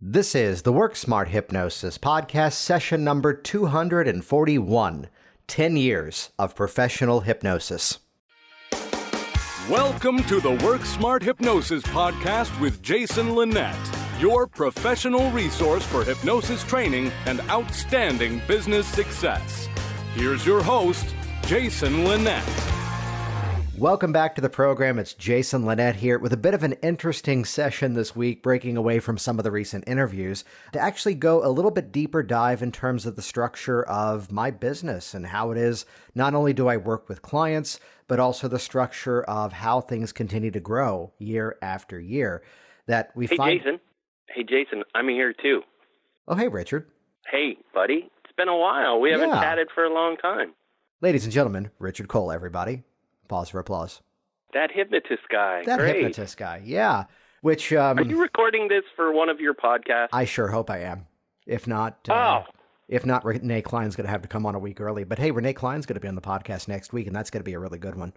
This is the Work Smart Hypnosis podcast, session number 241, 10 years of professional hypnosis. Welcome to the Work Smart Hypnosis podcast with Jason Linett, your professional resource for hypnosis training and outstanding business success. Here's your host, Jason Linett. Welcome back to the program. It's Jason Linett here with a bit of an interesting session this week, breaking away from some of the recent interviews to actually go a little bit deeper dive in terms of the structure of my business and how it is. Not only do I work with clients, but also the structure of how things continue to grow year after year. That we find. Hey, Jason, I'm here too. Oh, hey, Richard. Hey, buddy. It's been a while. We haven't chatted for a long time. Ladies and gentlemen, Richard Cole, everybody. Pause for applause. That hypnotist guy. That Great. hypnotist guy, yeah. Which are you recording this for one of your podcasts? I sure hope I am. If not, Renee Klein's going to have to come on a week early. But hey, Renee Klein's going to be on the podcast next week, and that's going to be a really good one.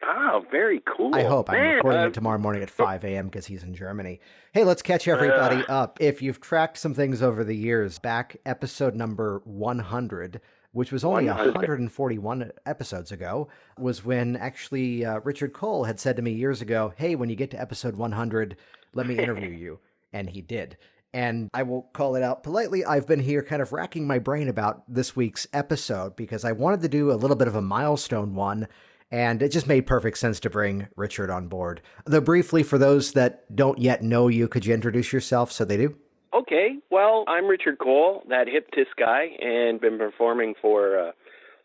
Oh, very cool. I hope. I'm recording it tomorrow morning at 5 a.m. because he's in Germany. Hey, let's catch everybody up. If you've tracked some things over the years, back episode number 100, which was only 141 episodes ago, was when actually Richard Cole had said to me years ago, hey, when you get to episode 100, let me interview you. And he did. And I will call it out politely. I've been here kind of racking my brain about this week's episode because I wanted to do a little bit of a milestone one. And it just made perfect sense to bring Richard on board. Though briefly, for those that don't yet know you, could you introduce yourself so they do? Okay, well, I'm Richard Cole, that hypnotist guy, and been performing for a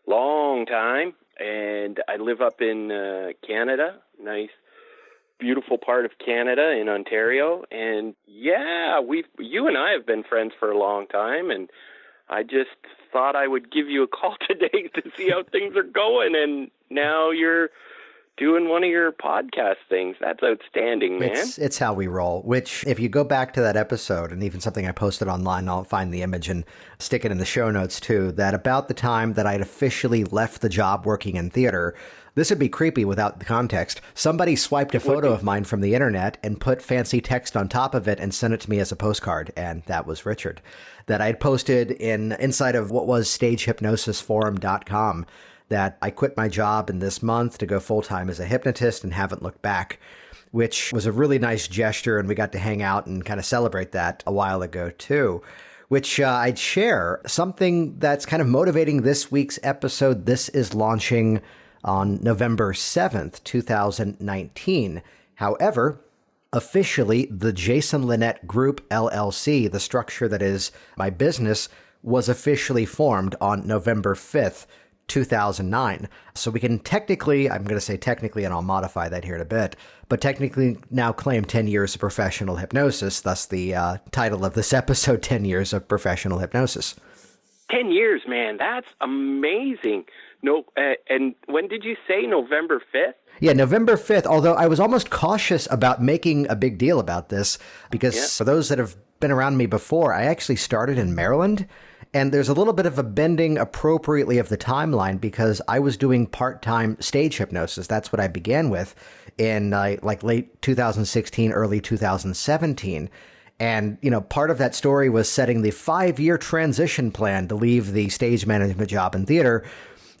long time. And I live up in Canada, nice, beautiful part of Canada in Ontario. And yeah, you and I have been friends for a long time, and I just thought I would give you a call today to see how things are going. And now you're doing one of your podcast things. That's outstanding, man. It's how we roll, which if you go back to that episode and even something I posted online, I'll find the image and stick it in the show notes too, that about the time that I'd officially left the job working in theater, this would be creepy without the context. Somebody swiped a photo of mine from the internet and put fancy text on top of it and sent it to me as a postcard. And that was Richard, that I had posted inside of what was stagehypnosisforum.com. That I quit my job in this month to go full-time as a hypnotist and haven't looked back, which was a really nice gesture, and we got to hang out and kind of celebrate that a while ago too, which I'd share something that's kind of motivating this week's episode. This is launching on November 7th, 2019. However, officially, the Jason Linett Group, LLC, the structure that is my business, was officially formed on November 5th, 2009. So we can technically, I'm going to say technically, and I'll modify that here in a bit, but technically now claim 10 years of professional hypnosis, thus the title of this episode, 10 years of professional hypnosis. 10 years, man. That's amazing. No, and when did you say November 5th? Yeah, November 5th, although I was almost cautious about making a big deal about this because for those that have been around me before, I actually started in Maryland. And there's a little bit of a bending appropriately of the timeline because I was doing part-time stage hypnosis. That's what I began with in like late 2016, early 2017. And, part of that story was setting the 5-year transition plan to leave the stage management job in theater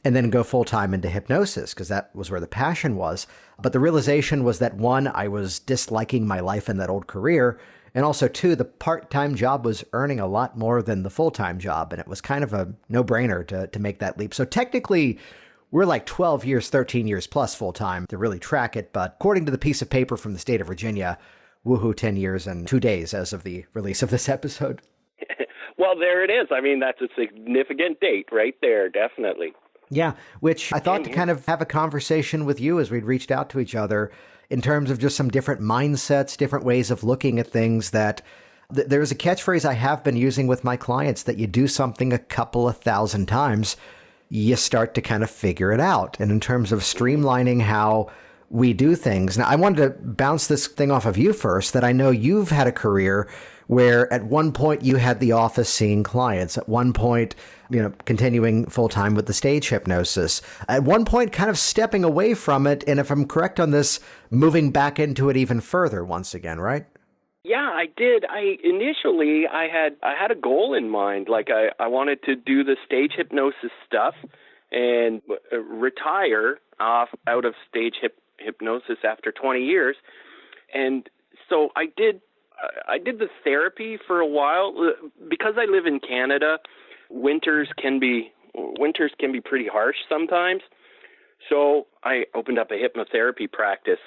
and then go full-time into hypnosis because that was where the passion was. But the realization was that, one, I was disliking my life in that old career. And also, two, the part-time job was earning a lot more than the full-time job, and it was kind of a no-brainer to make that leap. So technically, we're like 12 years, 13 years plus full-time to really track it. But according to the piece of paper from the state of Virginia, woohoo, 10 years and 2 days as of the release of this episode. Well, there it is. I mean, that's a significant date right there, definitely. Yeah, which I thought to kind of have a conversation with you as we'd reached out to each other in terms of just some different mindsets, different ways of looking at things that there's a catchphrase I have been using with my clients that you do something a couple of thousand times, you start to kind of figure it out. And in terms of streamlining how we do things. Now, I wanted to bounce this thing off of you first, that I know you've had a career where at one point you had the office seeing clients, at one point, continuing full time with the stage hypnosis, at one point kind of stepping away from it. And if I'm correct on this, moving back into it even further once again, right? Yeah, I did. Initially I had a goal in mind. Like I wanted to do the stage hypnosis stuff and retire out of stage hypnosis after 20 years. And so I did the therapy for a while. Because I live in Canada, winters can be pretty harsh sometimes. So I opened up a hypnotherapy practice.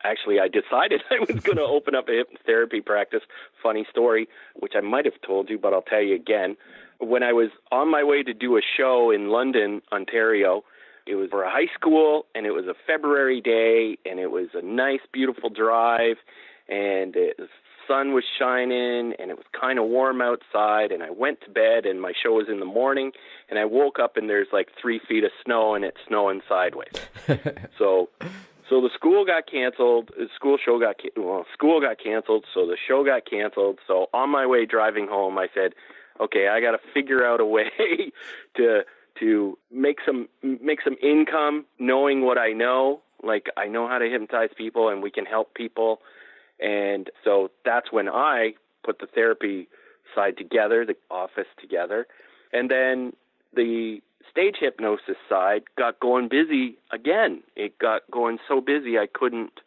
Actually, I decided I was going to open up a hypnotherapy practice. Funny story, which I might have told you, but I'll tell you again. When I was on my way to do a show in London, Ontario, it was for a high school, and it was a February day, and it was a nice, beautiful drive, and the sun was shining, and it was kind of warm outside, and I went to bed, and my show was in the morning, and I woke up, and there's like 3 feet of snow, and it's snowing sideways. So the school got canceled. The school got canceled. So the show got canceled. So on my way driving home, I said, "Okay, I got to figure out a way to make some income, knowing what I know. Like I know how to hypnotize people, and we can help people." And so that's when I put the therapy side together, the office together, and then the stage hypnosis side got going busy again. It got going so busy I couldn't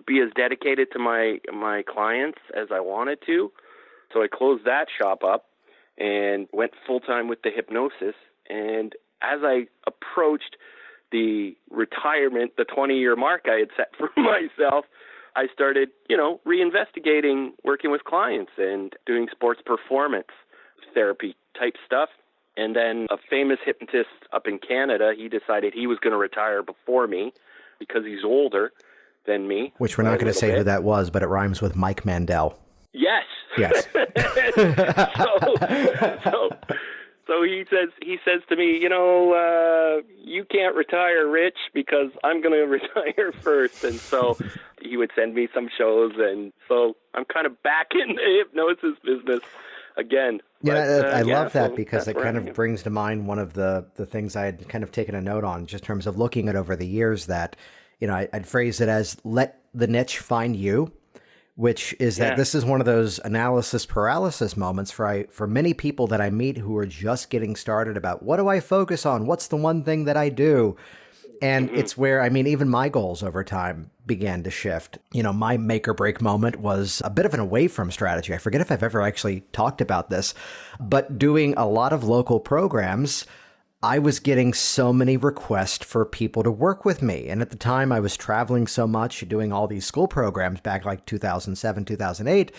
be as dedicated to my clients as I wanted to. So I closed that shop up and went full time with the hypnosis. And as I approached the retirement, the 20-year mark I had set for myself, I started, reinvestigating working with clients and doing sports performance therapy type stuff. And then a famous hypnotist up in Canada, he decided he was going to retire before me because he's older than me. Which we're not going to say who that was, but it rhymes with Mike Mandel. Yes. Yes. So he says to me, you can't retire, Rich, because I'm going to retire first. And so he would send me some shows. And so I'm kind of back in the hypnosis business again. Yeah, I love that because it kind of brings to mind one of the things I had kind of taken a note on, just in terms of looking at over the years that, I'd phrase it as let the niche find you, which is that this is one of those analysis paralysis moments for many people that I meet who are just getting started about what do I focus on? What's the one thing that I do? And it's where, even my goals over time began to shift. My make or break moment was a bit of an away from strategy. I forget if I've ever actually talked about this, but doing a lot of local programs, I was getting so many requests for people to work with me. And at the time I was traveling so much, doing all these school programs back like 2007, 2008,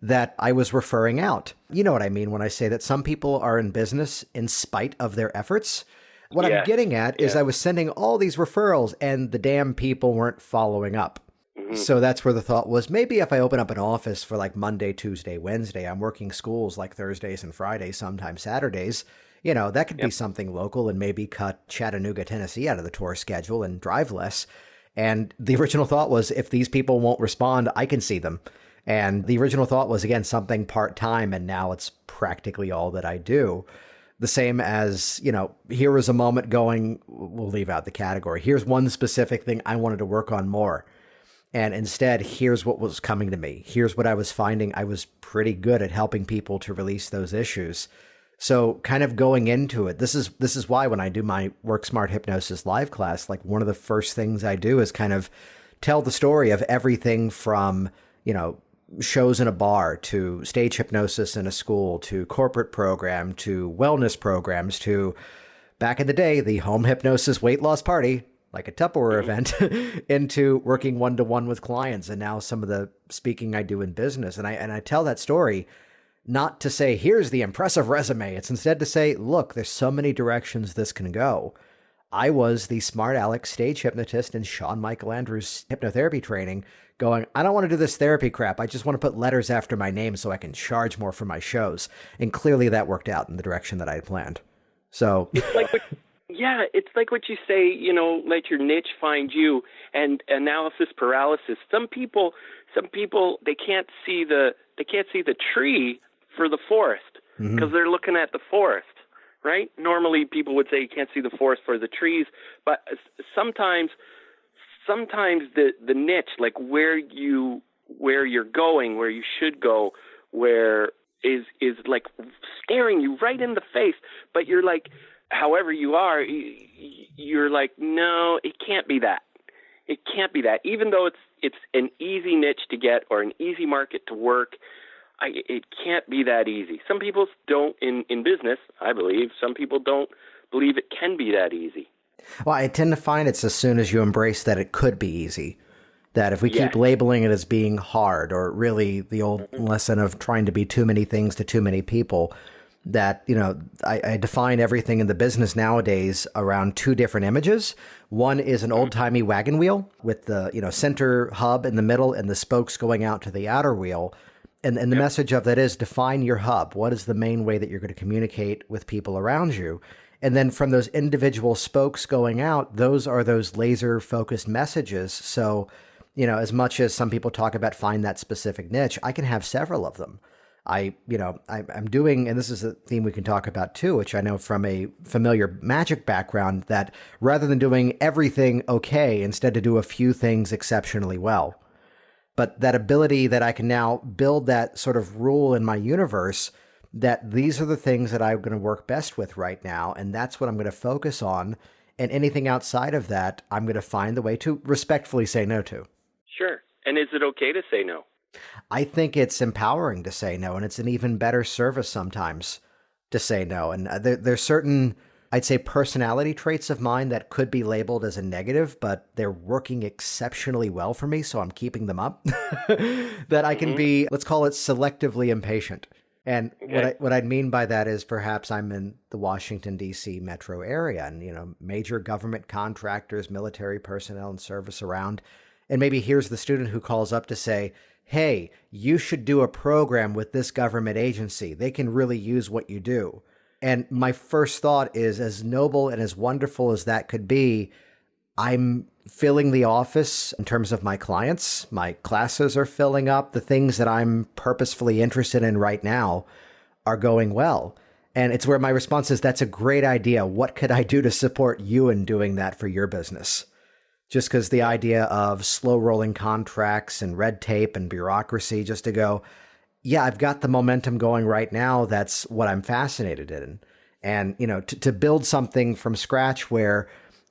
that I was referring out. You know what I mean when I say that some people are in business in spite of their efforts. What I'm getting at is I was sending all these referrals and the damn people weren't following up. Mm-hmm. So that's where the thought was, maybe if I open up an office for like Monday, Tuesday, Wednesday, I'm working schools like Thursdays and Fridays, sometimes Saturdays, that could be something local and maybe cut Chattanooga, Tennessee out of the tour schedule and drive less. And the original thought was if these people won't respond, I can see them. And the original thought was, again, something part-time, and now it's practically all that I do. The same as, here was a moment going, we'll leave out the category. Here's one specific thing I wanted to work on more. And instead, here's what was coming to me. Here's what I was finding. I was pretty good at helping people to release those issues. So kind of going into it, this is why when I do my Work Smart Hypnosis live class, like one of the first things I do is kind of tell the story of everything from, shows in a bar to stage hypnosis in a school to corporate program to wellness programs to back in the day, the home hypnosis weight loss party, like a Tupperware event, into working one-to-one with clients. And now some of the speaking I do in business. And I tell that story not to say, here's the impressive resume. It's instead to say, look, there's so many directions this can go. I was the smart Alex stage hypnotist in Shawn Michael Andrews hypnotherapy training going, I don't want to do this therapy crap. I just want to put letters after my name so I can charge more for my shows. And clearly that worked out in the direction that I had planned. So it's like what you say, let your niche find you. And analysis paralysis. Some people they can't see the tree for the forest because they're looking at the forest. Right? Normally people would say you can't see the forest for the trees, but sometimes the niche, like where you where you're going, where you should go, where is like staring you right in the face, but you're like, however you are, you're like, no, it can't be that. It can't be that. Even though it's an easy niche to get or an easy market to work, it can't be that easy. Some people don't, in business, I believe, some people don't believe it can be that easy. Well, I tend to find it's as soon as you embrace that it could be easy. That if we keep labeling it as being hard, or really the old lesson of trying to be too many things to too many people, that, I define everything in the business nowadays around two different images. One is an old-timey wagon wheel with the, center hub in the middle and the spokes going out to the outer wheel. And the message of that is define your hub. What is the main way that you're going to communicate with people around you? And then from those individual spokes going out, those are those laser-focused messages. So, as much as some people talk about find that specific niche, I can have several of them. I'm doing, and this is a theme we can talk about too, which I know from a familiar magic background, that rather than doing everything okay, instead to do a few things exceptionally well. But that ability that I can now build that sort of rule in my universe, that these are the things that I'm going to work best with right now, and that's what I'm going to focus on. And anything outside of that, I'm going to find the way to respectfully say no to. Sure. And is it okay to say no? I think it's empowering to say no, and it's an even better service sometimes to say no. And there's certain, I'd say, personality traits of mine that could be labeled as a negative, but they're working exceptionally well for me, so I'm keeping them up. That I can be, let's call it selectively impatient. And what I'd mean by that is perhaps I'm in the Washington, D.C. metro area, and, major government contractors, military personnel and service around. And maybe here's the student who calls up to say, hey, you should do a program with this government agency. They can really use what you do. And my first thought is, as noble and as wonderful as that could be, I'm filling the office in terms of my clients. My classes are filling up. The things that I'm purposefully interested in right now are going well. And it's where my response is, that's a great idea. What could I do to support you in doing that for your business? Just because the idea of slow rolling contracts and red tape and bureaucracy, just to go, yeah, I've got the momentum going right now. That's what I'm fascinated in. And, to build something from scratch where,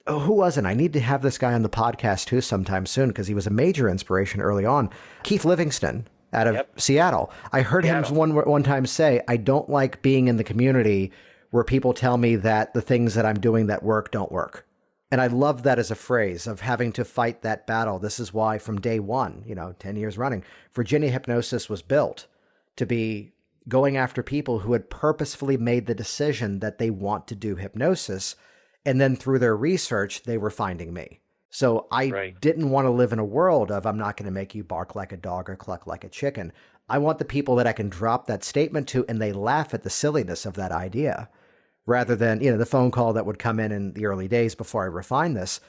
who wasn't? I need to have this guy on the podcast too sometime soon, because he was a major inspiration early on. Keith Livingston out of Seattle. I heard him one time say, I don't like being in the community where people tell me that the things that I'm doing that work don't work. And I love that as a phrase of having to fight that battle. This is why from day one, 10 years running, Virginia Hypnosis was built to be going after people who had purposefully made the decision that they want to do hypnosis. And then through their research, they were finding me. So I didn't want to live in a world of, I'm not going to make you bark like a dog or cluck like a chicken. I want the people that I can drop that statement to, and they laugh at the silliness of that idea. Rather than, the phone call that would come in the early days before I refined this,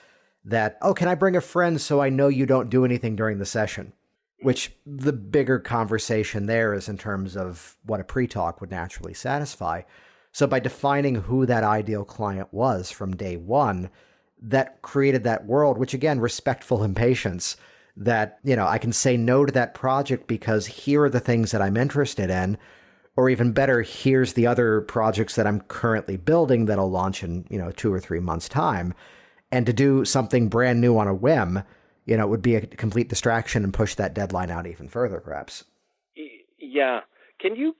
that, oh, can I bring a friend so I know you don't do anything during the session? Which the bigger conversation there is in terms of what a pre-talk would naturally satisfy. So by defining who that ideal client was from day one, that created that world, which again, respectful impatience, that, I can say no to that project because here are the things that I'm interested in. Or even better, here's the other projects that I'm currently building that'll launch in, 2 or 3 months' time. And to do something brand new on a whim, it would be a complete distraction and push that deadline out even further, perhaps. Yeah. Can you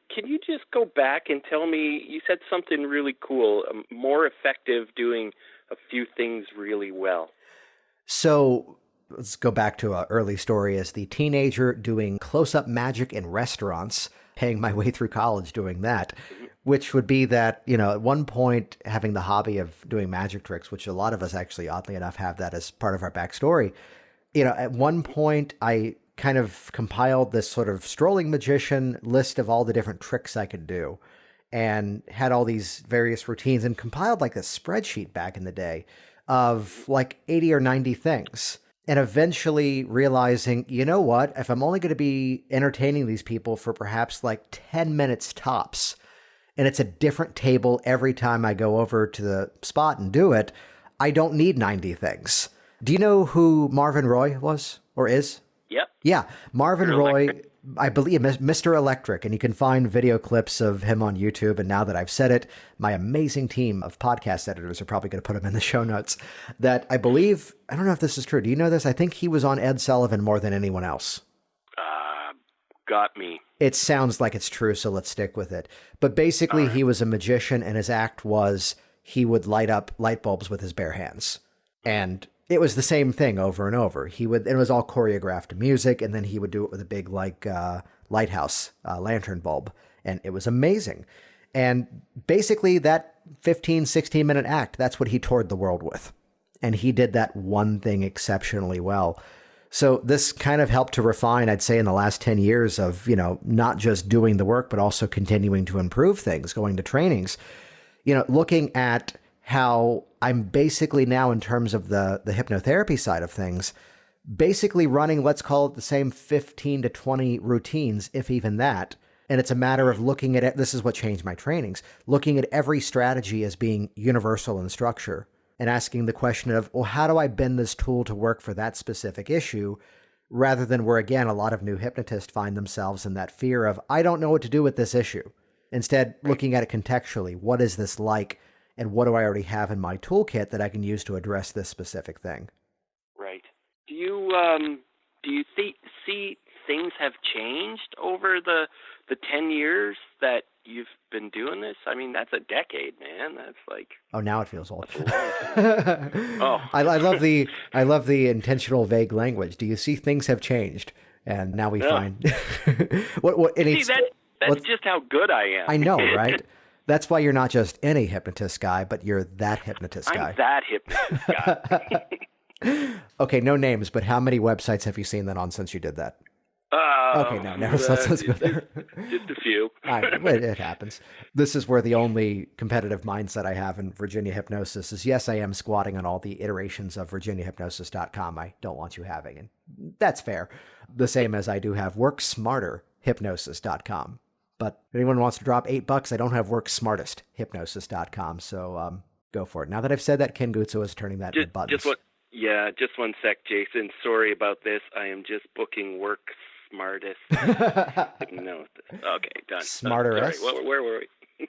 just go back and tell me, you said something really cool, more effective doing a few things really well. So let's go back to an early story as the teenager doing close-up magic in restaurants, paying my way through college doing that, which would be that, at one point having the hobby of doing magic tricks, which a lot of us actually, oddly enough, have that as part of our backstory. At one point I kind of compiled this sort of strolling magician list of all the different tricks I could do and had all these various routines and compiled like a spreadsheet back in the day of like 80 or 90 things. And eventually realizing, you know what, if I'm only going to be entertaining these people for perhaps like 10 minutes tops, and it's a different table every time I go over to the spot and do it, I don't need 90 things. Do you know who Marvin Roy was or is? Yep. Yeah, Marvin Mr. Roy, Electric. I believe, Mr. Electric, and you can find video clips of him on YouTube. And now that I've said it, my amazing team of podcast editors are probably going to put him in the show notes. That I believe, I don't know if this is true. Do you know this? I think he was on Ed Sullivan more than anyone else. Got me. It sounds like it's true, so let's stick with it. But basically, he was a magician, and his act was he would light up light bulbs with his bare hands. And it was the same thing over and over. It was all choreographed music, and then he would do it with a big, lighthouse lantern bulb. And it was amazing. And basically, that 15, 16-minute act, that's what he toured the world with. And he did that one thing exceptionally well. So this kind of helped to refine, I'd say, in the last 10 years of, not just doing the work, but also continuing to improve things, going to trainings, looking at how I'm basically now, in terms of the hypnotherapy side of things, basically running, let's call it the same 15 to 20 routines, if even that. And it's a matter of looking at it. This is what changed my trainings, looking at every strategy as being universal in structure. And asking the question of, well, how do I bend this tool to work for that specific issue, rather than where, again, a lot of new hypnotists find themselves in that fear of, I don't know what to do with this issue. Instead, looking at it contextually, what is this like, and what do I already have in my toolkit that I can use to address this specific thing? Right. Do you see things have changed over the 10 years that you've been doing this? I mean, that's a decade, man. That's like... Oh, now it feels old. Oh. I love the intentional vague language. Do you see things have changed? And now we find... That's just how good I am. I know, right? That's why you're not just any hypnotist guy, but you're that hypnotist guy. I'm that hypnotist guy. Okay, no names, but how many websites have you seen that on since you did that? Okay, no, never. Let's go there. Just a few. It happens. This is where the only competitive mindset I have in Virginia Hypnosis is, yes, I am squatting on all the iterations of virginiahypnosis.com I don't want you having, and that's fair. The same as I do have worksmarterhypnosis.com. But if anyone wants to drop $8, I don't have worksmartesthypnosis.com, so go for it. Now that I've said that, Ken Guzzo is turning that into buttons. Just one sec, Jason. Sorry about this. I am just booking Work Smartest Hypnosis. Okay, done. Smarter. Sorry, where were we?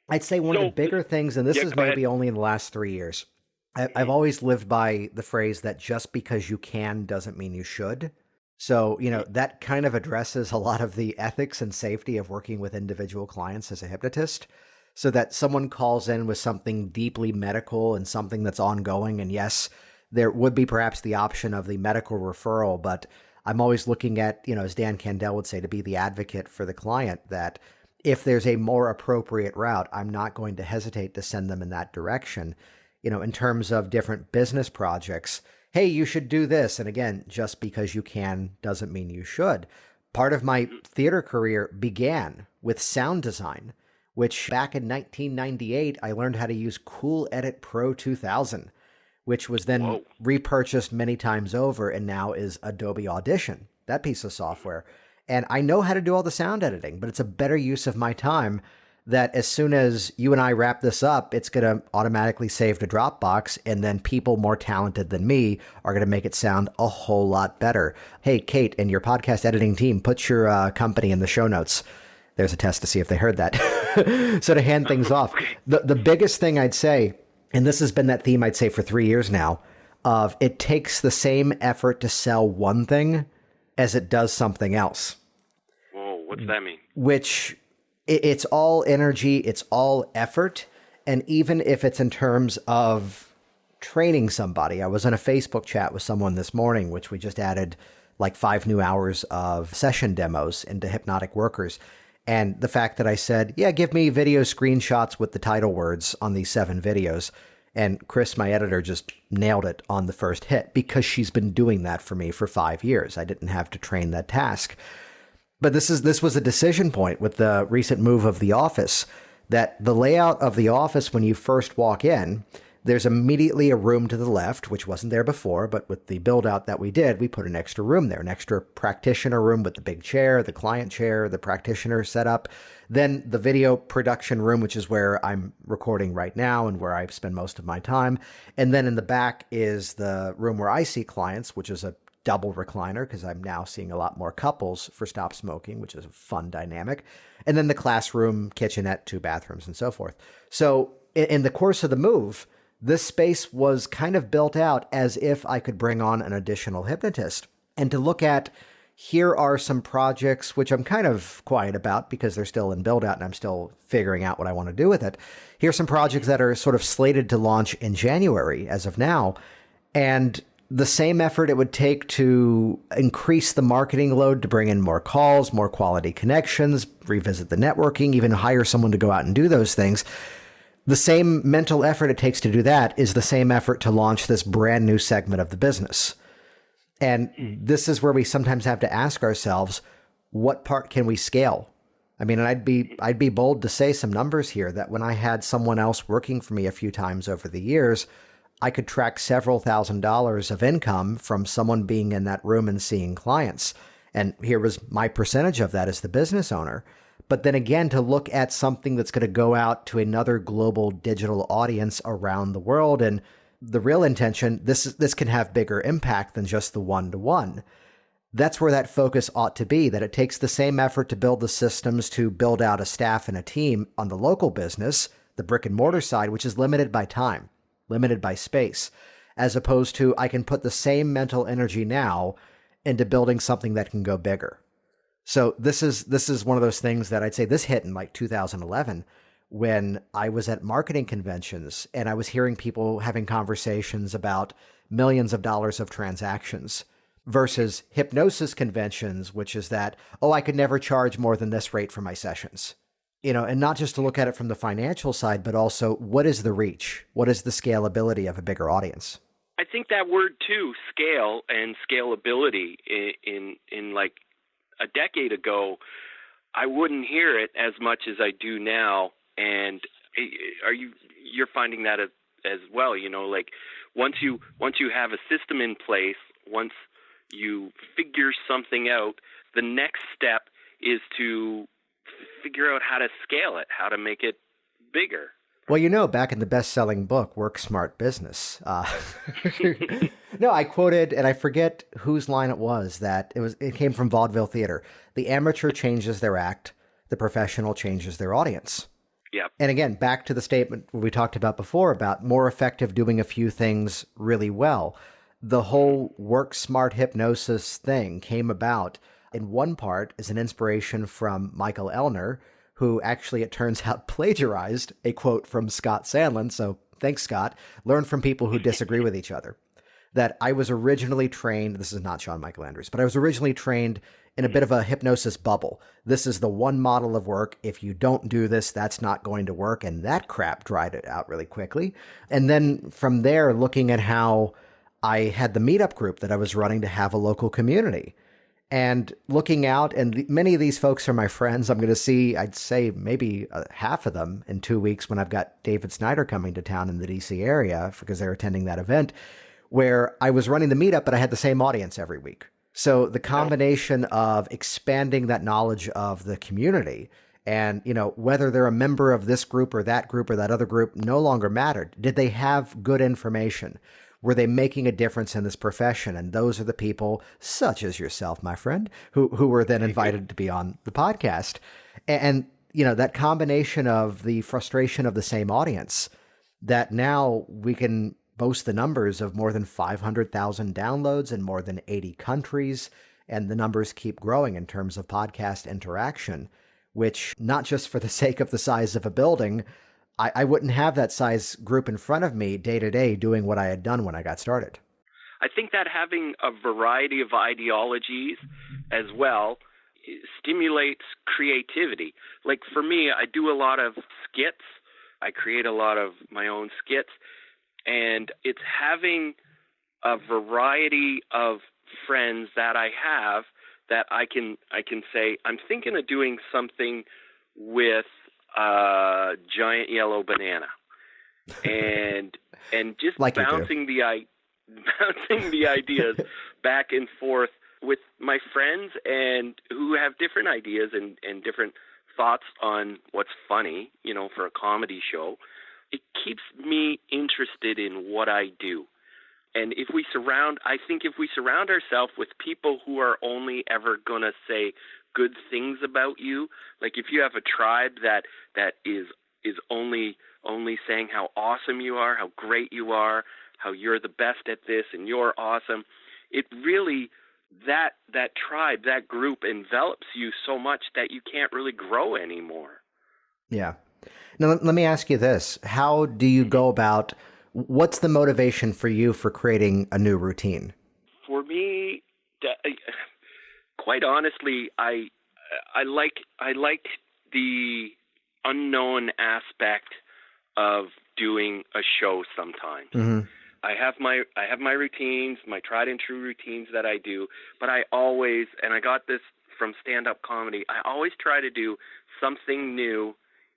I'd say one of the bigger things, and this is maybe only in the last 3 years, I've always lived by the phrase that just because you can doesn't mean you should. So, that kind of addresses a lot of the ethics and safety of working with individual clients as a hypnotist. So that someone calls in with something deeply medical and something that's ongoing, and yes, there would be perhaps the option of the medical referral, but I'm always looking at, as Dan Candell would say, to be the advocate for the client, that if there's a more appropriate route, I'm not going to hesitate to send them in that direction. In terms of different business projects, hey, you should do this. And again, just because you can doesn't mean you should. Part of my theater career began with sound design, which back in 1998, I learned how to use Cool Edit Pro 2000. Which was then repurchased many times over and now is Adobe Audition, that piece of software. And I know how to do all the sound editing, but it's a better use of my time that as soon as you and I wrap this up, it's going to automatically save to Dropbox, and then people more talented than me are going to make it sound a whole lot better. Hey, Kate, and your podcast editing team, put your company in the show notes. There's a test to see if they heard that. So to hand things off, the biggest thing I'd say, and this has been that theme, I'd say, for 3 years now, of it takes the same effort to sell one thing as it does something else. Whoa, what's that mean? Which, it's all energy, it's all effort. And even if it's in terms of training somebody, I was in a Facebook chat with someone this morning, which we just added like 5 new hours of session demos into Hypnotic Workers. And the fact that I said, yeah, give me video screenshots with the title words on these 7 videos. And Chris, my editor, just nailed it on the first hit because she's been doing that for me for 5 years. I didn't have to train that task. But this was a decision point with the recent move of the office, that the layout of the office when you first walk in, there's immediately a room to the left, which wasn't there before, but with the build out that we did, we put an extra room there, an extra practitioner room with the big chair, the client chair, the practitioner setup. Then the video production room, which is where I'm recording right now and where I spend most of my time. And then in the back is the room where I see clients, which is a double recliner because I'm now seeing a lot more couples for Stop Smoking, which is a fun dynamic. And then the classroom, kitchenette, 2 bathrooms, and so forth. So in the course of the move, this space was kind of built out as if I could bring on an additional hypnotist. And to look at, here are some projects which I'm kind of quiet about because they're still in build out and I'm still figuring out what I want to do with it. Here's some projects that are sort of slated to launch in January as of now. And the same effort it would take to increase the marketing load to bring in more calls, more quality connections, revisit the networking, even hire someone to go out and do those things. The same mental effort it takes to do that is the same effort to launch this brand new segment of the business. And this is where we sometimes have to ask ourselves, what part can we scale? I mean, and I'd be bold to say some numbers here that when I had someone else working for me a few times over the years, I could track several $1,000s of income from someone being in that room and seeing clients. And here was my percentage of that as the business owner. But then again, to look at something that's going to go out to another global digital audience around the world, and the real intention, this can have bigger impact than just the one-to-one. That's where that focus ought to be, that it takes the same effort to build the systems to build out a staff and a team on the local business, the brick and mortar side, which is limited by time, limited by space, as opposed to I can put the same mental energy now into building something that can go bigger. So this is one of those things that I'd say this hit in like 2011 when I was at marketing conventions and I was hearing people having conversations about millions of dollars of transactions versus hypnosis conventions, which is that, I could never charge more than this rate for my sessions. And not just to look at it from the financial side, but also what is the reach? What is the scalability of a bigger audience? I think that word too, scale and scalability in like a decade ago, I wouldn't hear it as much as I do now. And you're finding that as well, like once you have a system in place, once you figure something out, the next step is to figure out how to scale it, how to make it bigger. Well, back in the best-selling book, Work Smart Business, no, I quoted, and I forget whose line it was, that it came from vaudeville theater. The amateur changes their act, the professional changes their audience. Yeah. And again, back to the statement we talked about before about more effective doing a few things really well. The whole Work Smart Hypnosis thing came about in one part as an inspiration from Michael Elner, who actually, it turns out, plagiarized a quote from Scott Sandlin. So thanks, Scott. Learn from people who disagree with each other. That I was originally trained, this is not Shawn Michael Andrews, but I was originally trained in a bit of a hypnosis bubble. This is the one model of work. If you don't do this, that's not going to work. And that crap dried it out really quickly. And then from there, looking at how I had the meetup group that I was running to have a local community. And looking out, and many of these folks are my friends. I'm going to see, I'd say maybe half of them in 2 weeks when I've got David Snyder coming to town in the DC area because they're attending that event, where I was running the meetup, but I had the same audience every week. So the combination of expanding that knowledge of the community and, whether they're a member of this group or that other group no longer mattered. Did they have good information? Were they making a difference in this profession? And those are the people, such as yourself, my friend, who were then invited to be on the podcast. And that combination of the frustration of the same audience, that now we can boast the numbers of more than 500,000 downloads in more than 80 countries. And the numbers keep growing in terms of podcast interaction, which not just for the sake of the size of a building, I wouldn't have that size group in front of me day to day doing what I had done when I got started. I think that having a variety of ideologies as well stimulates creativity. Like for me, I do a lot of skits. I create a lot of my own skits. And it's having a variety of friends that I have that I can say, I'm thinking of doing something with a giant yellow banana, and just like bouncing the ideas back and forth with my friends and who have different ideas and different thoughts on what's funny, for a comedy show. It keeps me interested in what I do. And I think if we surround ourselves with people who are only ever going to say good things about you, like if you have a tribe that is only saying how awesome you are, how great you are, how you're the best at this and you're awesome, it really, that tribe, that group envelops you so much that you can't really grow anymore. Yeah. Now, let me ask you this. How do you go about, what's the motivation for you for creating a new routine? For me, quite honestly, I like the unknown aspect of doing a show sometimes. Mm-hmm. I have my routines, my tried and true routines that I do, but I always, and I got this from stand-up comedy, I always try to do something new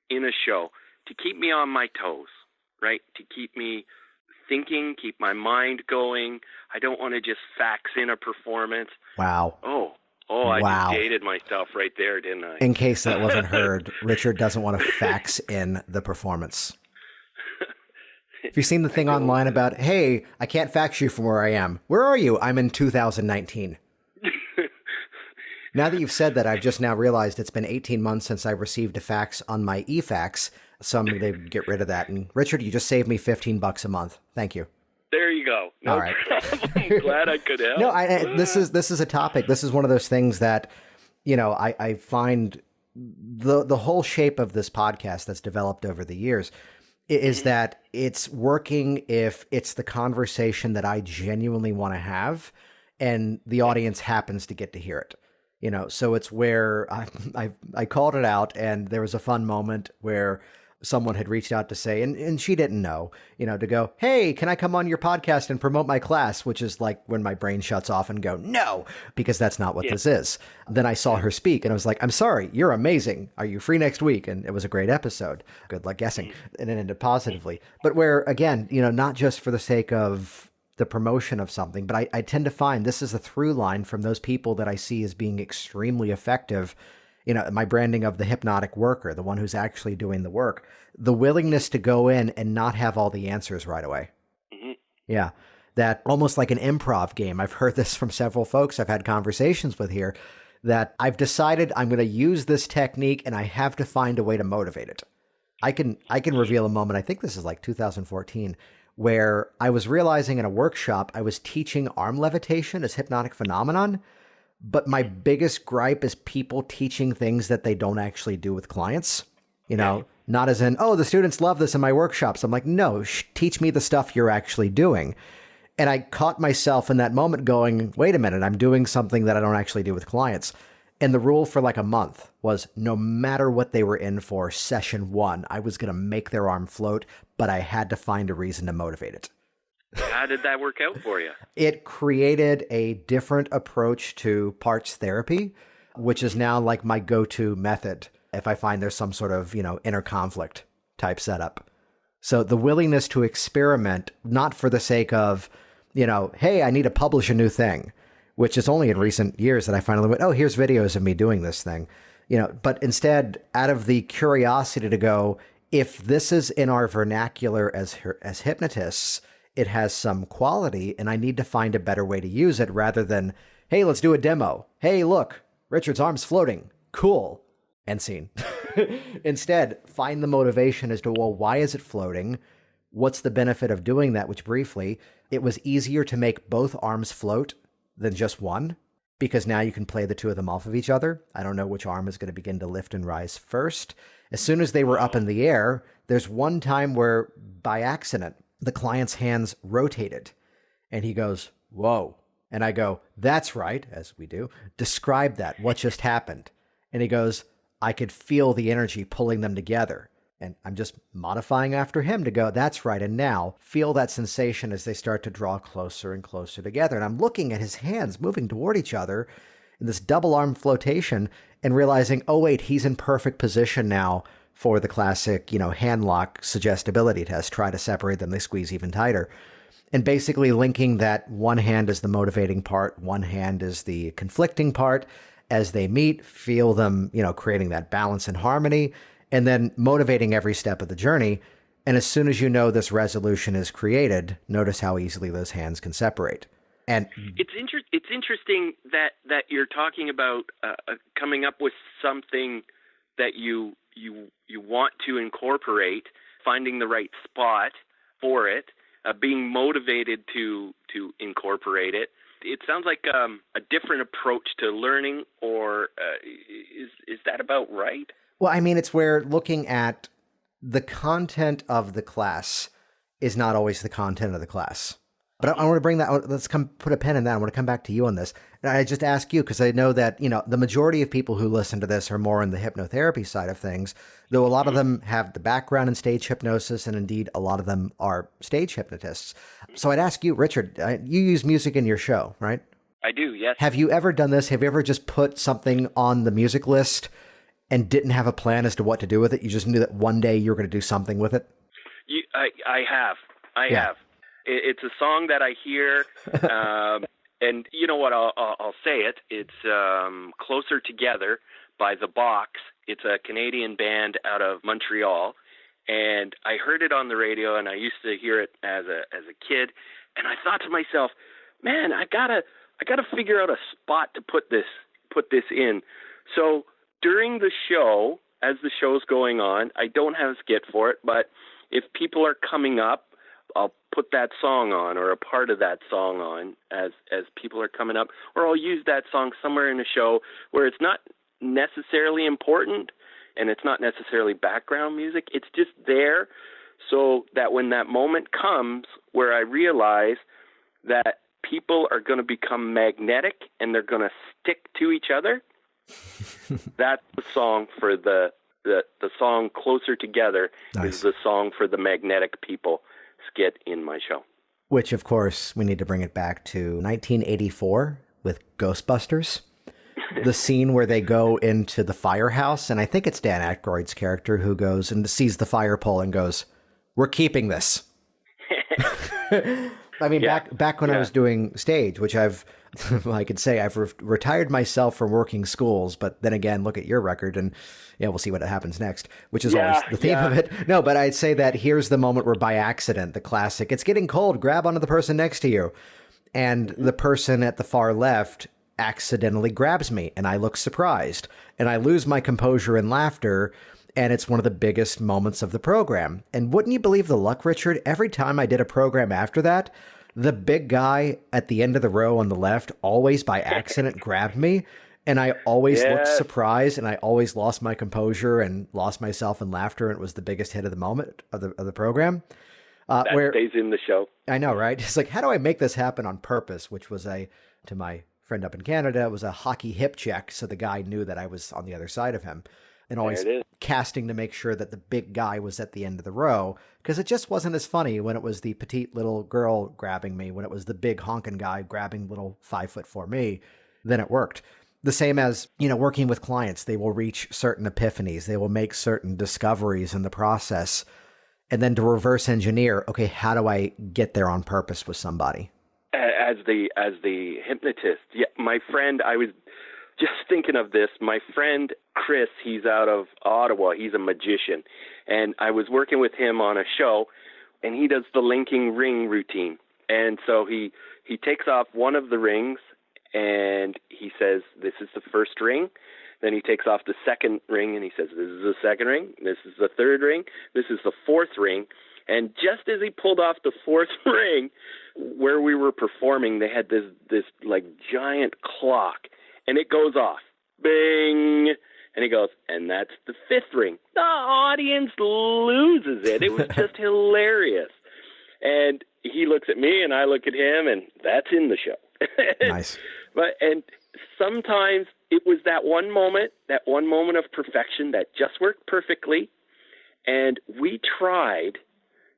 in a show to keep me on my toes, right? To keep me thinking, keep my mind going. I don't want to just fax in a performance. Wow. Oh, I wow. just dated myself right there, didn't I? In case that wasn't heard, Richard doesn't want to fax in the performance. Have you seen the thing online about, hey, I can't fax you from where I am? Where are you? I'm in 2019. Now that you've said that, I've just now realized it's been 18 months since I received a fax on my e-fax. So I'm going to get rid of that. And Richard, you just saved me $15 a month. Thank you. There you go. No All right. problem. I'm glad I could help. No, this is a topic. This is one of those things that, I find the whole shape of this podcast that's developed over the years is that it's working if it's the conversation that I genuinely want to have and the audience happens to get to hear it. So it's where I called it out, and there was a fun moment where someone had reached out to say, and she didn't know, to go, hey, can I come on your podcast and promote my class? Which is like when my brain shuts off and go, no, because that's not what this is. Then I saw her speak and I was like, I'm sorry, you're amazing. Are you free next week? And it was a great episode. Good luck guessing. And it ended positively. But where, again, not just for the sake of the promotion of something, but I tend to find this is a through line from those people that I see as being extremely effective. My branding of the hypnotic worker, the one who's actually doing the work, the willingness to go in and not have all the answers right away. Mm-hmm. Yeah. That almost like an improv game. I've heard this from several folks I've had conversations with here, that I've decided I'm going to use this technique and I have to find a way to motivate it. I can reveal a moment. I think this is like 2014, where I was realizing in a workshop, I was teaching arm levitation as hypnotic phenomenon. But my biggest gripe is people teaching things that they don't actually do with clients, not as in, oh, the students love this in my workshops. I'm like, no, teach me the stuff you're actually doing. And I caught myself in that moment going, wait a minute, I'm doing something that I don't actually do with clients. And the rule for like a month was no matter what they were in for, session one, I was going to make their arm float, but I had to find a reason to motivate it. How did that work out for you? It created a different approach to parts therapy, which is now like my go-to method if I find there's some sort of, inner conflict type setup. So the willingness to experiment, not for the sake of, hey, I need to publish a new thing, which is only in recent years that I finally went, oh, here's videos of me doing this thing, but instead out of the curiosity to go, if this is in our vernacular as hypnotists, it has some quality and I need to find a better way to use it rather than, hey, let's do a demo. Hey, look, Richard's arm's floating. Cool. End scene. Instead, find the motivation as to, well, why is it floating? What's the benefit of doing that? Which briefly, it was easier to make both arms float than just one, because now you can play the two of them off of each other. I don't know which arm is going to begin to lift and rise first. As soon as they were up in the air, there's one time where by accident, the client's hands rotated and he goes, whoa. And I go, that's right, as we do. Describe that. What just happened? And he goes, I could feel the energy pulling them together. And I'm just modifying after him to go, that's right. And now feel that sensation as they start to draw closer and closer together. And I'm looking at his hands moving toward each other in this double arm flotation and realizing, oh, wait, he's in perfect position now for the classic, hand lock suggestibility test. Try to separate them, they squeeze even tighter. And basically linking that one hand is the motivating part, one hand is the conflicting part. As they meet, feel them, creating that balance and harmony, and then motivating every step of the journey. And as soon as you know this resolution is created, notice how easily those hands can separate. And it's interesting that you're talking about coming up with something that you want to incorporate, finding the right spot for it, being motivated to incorporate it. It sounds like a different approach to learning, or is that about right? well, I mean, it's where looking at the content of the class is not always the content of the class. But I want to bring that, let's put a pin in that. I want to come back to you on this. And I just ask you, because I know that, the majority of people who listen to this are more in the hypnotherapy side of things, though a lot of them have the background in stage hypnosis, and indeed a lot of them are stage hypnotists. So I'd ask you, Richard, you use music in your show, right? I do, yes. Have you ever done this? Have you ever just put something on the music list and didn't have a plan as to what to do with it? You just knew that one day you were going to do something with it? I have. I have. It's a song that I hear, and you know what? I'll say it. It's "Closer Together" by The Box. It's a Canadian band out of Montreal, and I heard it on the radio, and I used to hear it as a kid, and I thought to myself, man, I gotta figure out a spot to put this in. So during the show, as the show's going on, I don't have a skit for it, but if people are coming up, I'll put that song on, or a part of that song on as people are coming up, or I'll use that song somewhere in the show where it's not necessarily important and it's not necessarily background music. It's just there so that when that moment comes where I realize that people are going to become magnetic and they're going to stick to each other, that's the song for the song "Closer Together." Nice. Is the song for the magnetic people skit in my show. Which, of course, we need to bring it back to 1984 with Ghostbusters. The scene where they go into the firehouse, and I think it's Dan Aykroyd's character who goes and sees the fire pole and goes, "We're keeping this." I mean, back when I was doing stage, which I could say I've retired myself from working schools, but then again, look at your record and we'll see what happens next, which is always the theme of it. No, but I'd say that here's the moment where by accident, the classic, it's getting cold, grab onto the person next to you. And the person at the far left accidentally grabs me and I look surprised and I lose my composure and laughter. And it's one of the biggest moments of the program. And wouldn't you believe the luck, Richard? Every time I did a program after that, the big guy at the end of the row on the left always by accident grabbed me. And I always looked surprised and I always lost my composure and lost myself in laughter. And it was the biggest hit of the moment of the program. That stays in the show. I know, right? It's like, how do I make this happen on purpose? Which was to my friend up in Canada, it was a hockey hip check. So the guy knew that I was on the other side of him. And always casting to make sure that the big guy was at the end of the row, because it just wasn't as funny when it was the petite little girl grabbing me, when it was the big honking guy grabbing little 5'4" me, then it worked. The same as, working with clients, they will reach certain epiphanies, they will make certain discoveries in the process, and then to reverse engineer, okay, how do I get there on purpose with somebody? As the hypnotist, my friend, I was just thinking of this. My friend Chris, he's out of Ottawa. He's a magician. And I was working with him on a show, and he does the linking ring routine. And so he takes off one of the rings, and he says, "This is the first ring." Then he takes off the second ring, and he says, "This is the second ring. This is the third ring. This is the fourth ring." And just as he pulled off the fourth ring, where we were performing, they had this like giant clock. And it goes off. Bing! And he goes, "And that's the fifth ring." The audience loses it. It was just hilarious. And he looks at me and I look at him, and that's in the show. Nice. And sometimes it was that one moment of perfection that just worked perfectly. And we tried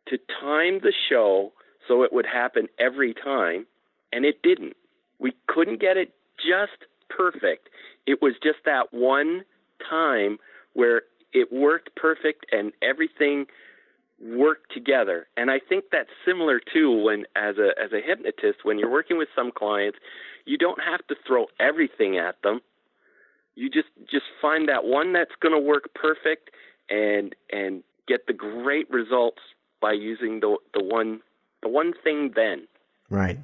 to time the show so it would happen every time, and it didn't. We couldn't get it just perfect. It was just that one time where it worked perfect and everything worked together. And I think that's similar too when as a hypnotist, when you're working with some clients, you don't have to throw everything at them. You just find that one that's going to work perfect and get the great results by using the one thing then. Right.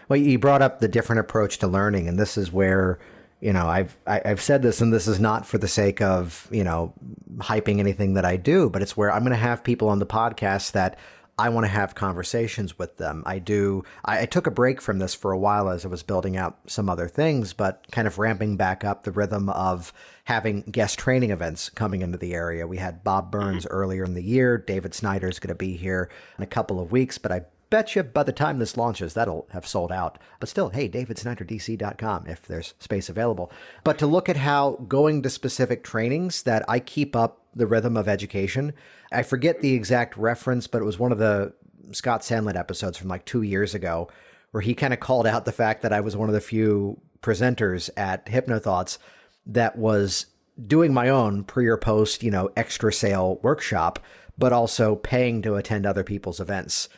Well, you brought up the different approach to learning, and this is where, I've said this, and this is not for the sake of, hyping anything that I do, but it's where I'm going to have people on the podcast that I want to have conversations with them. I took a break from this for a while as I was building out some other things, but kind of ramping back up the rhythm of having guest training events coming into the area. We had Bob Burns earlier in the year. David Snyder's going to be here in a couple of weeks, but I bet you by the time this launches, that'll have sold out. But still, hey, davidsnyderdc.com if there's space available. But to look at how going to specific trainings that I keep up the rhythm of education. I forget the exact reference, but it was one of the Scott Sandlin episodes from like 2 years ago where he kind of called out the fact that I was one of the few presenters at HypnoThoughts that was doing my own pre or post, extra sale workshop, but also paying to attend other people's events.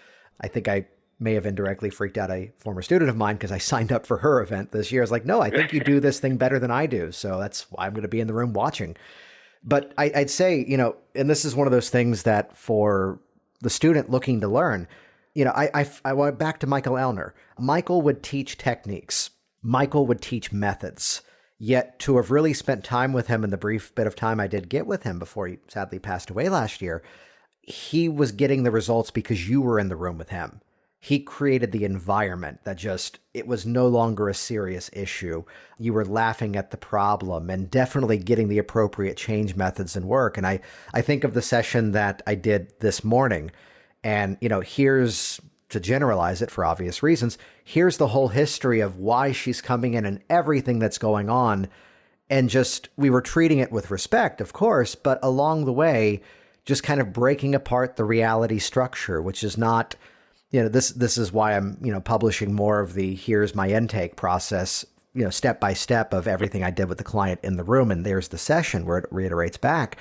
I think I may have indirectly freaked out a former student of mine because I signed up for her event this year. I was like, no, I think you do this thing better than I do. So that's why I'm going to be in the room watching. But I'd say, and this is one of those things that for the student looking to learn, I went back to Michael Elner. Michael would teach techniques. Michael would teach methods. Yet to have really spent time with him in the brief bit of time I did get with him before he sadly passed away last year, he was getting the results because you were in the room with him. He created the environment that it was no longer a serious issue. You were laughing at the problem and definitely getting the appropriate change methods and work. And I think of the session that I did this morning and, here's, to generalize it for obvious reasons, here's the whole history of why she's coming in and everything that's going on. And we were treating it with respect, of course, but along the way, just kind of breaking apart the reality structure, which is not, this is why I'm, publishing more of the here's my intake process, step by step of everything I did with the client in the room. And there's the session where it reiterates back.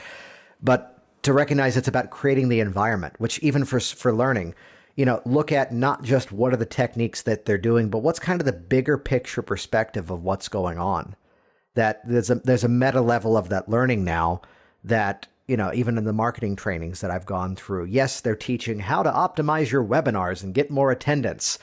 But to recognize it's about creating the environment, which even for learning, look at not just what are the techniques that they're doing, but what's kind of the bigger picture perspective of what's going on. That there's a meta level of that learning now that, even in the marketing trainings that I've gone through, yes, they're teaching how to optimize your webinars and get more attendance.